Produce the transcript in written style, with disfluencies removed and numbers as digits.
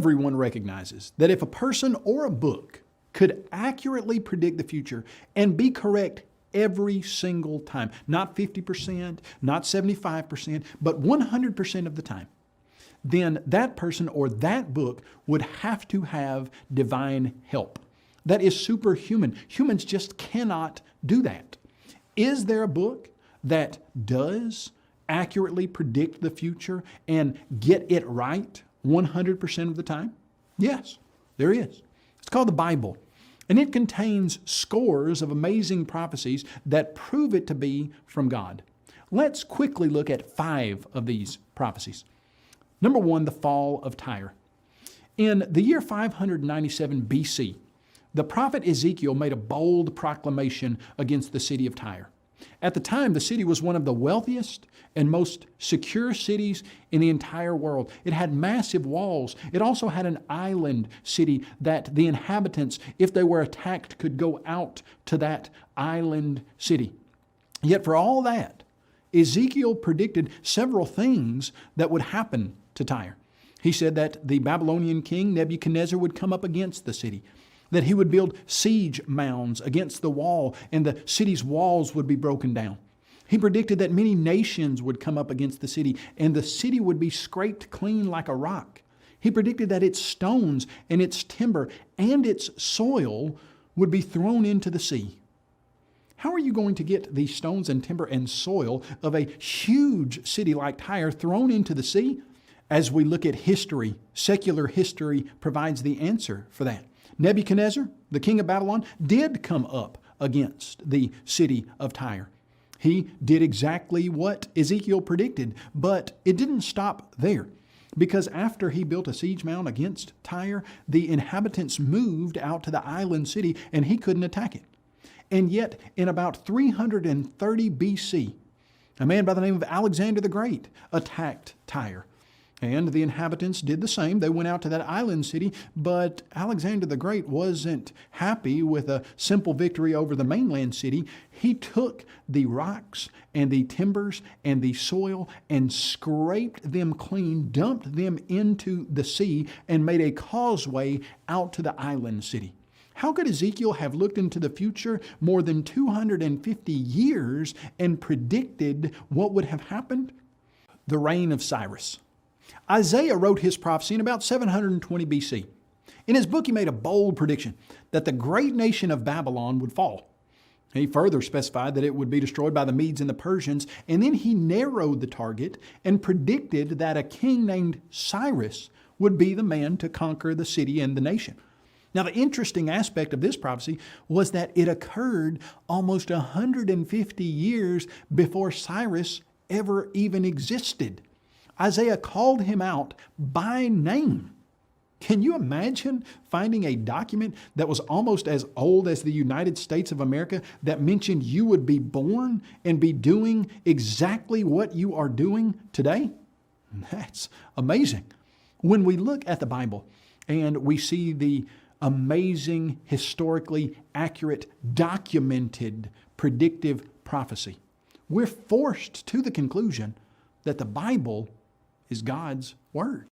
Everyone recognizes that if a person or a book could accurately predict the future and be correct every single time, not 50%, not 75%, but 100% of the time, then that person or that book would have to have divine help. That is superhuman. Humans just cannot do that. Is there a book that does accurately predict the future and get it right 100% of the time? Yes, there is. It's called the Bible, and it contains scores of amazing prophecies that prove it to be from God. Let's quickly look at 5 of these prophecies. Number 1, the fall of Tyre. In the year 597 BC, the prophet Ezekiel made a bold proclamation against the city of Tyre. At the time, the city was one of the wealthiest and most secure cities in the entire world. It had massive walls. It also had an island city that the inhabitants, if they were attacked, could go out to that island city. Yet for all that, Ezekiel predicted several things that would happen to Tyre. He said that the Babylonian king Nebuchadnezzar would come up against the city, that he would build siege mounds against the wall, and the city's walls would be broken down. He predicted that many nations would come up against the city, and the city would be scraped clean like a rock. He predicted that its stones and its timber and its soil would be thrown into the sea. How are you going to get the stones and timber and soil of a huge city like Tyre thrown into the sea? As we look at history, secular history provides the answer for that. Nebuchadnezzar, the king of Babylon, did come up against the city of Tyre. He did exactly what Ezekiel predicted, but it didn't stop there. Because after he built a siege mound against Tyre, the inhabitants moved out to the island city and he couldn't attack it. And yet, in about 330 BC, a man by the name of Alexander the Great attacked Tyre. And the inhabitants did the same. They went out to that island city, but Alexander the Great wasn't happy with a simple victory over the mainland city. He took the rocks and the timbers and the soil and scraped them clean, dumped them into the sea, and made a causeway out to the island city. How could Ezekiel have looked into the future more than 250 years and predicted what would have happened? The reign of Cyrus. Isaiah wrote his prophecy in about 720 BC. In his book, he made a bold prediction that the great nation of Babylon would fall. He further specified that it would be destroyed by the Medes and the Persians, and then he narrowed the target and predicted that a king named Cyrus would be the man to conquer the city and the nation. Now, the interesting aspect of this prophecy was that it occurred almost 150 years before Cyrus ever even existed. Isaiah called him out by name. Can you imagine finding a document that was almost as old as the United States of America that mentioned you would be born and be doing exactly what you are doing today? That's amazing. When we look at the Bible and we see the amazing, historically accurate, documented, predictive prophecy, we're forced to the conclusion that the Bible is God's Word.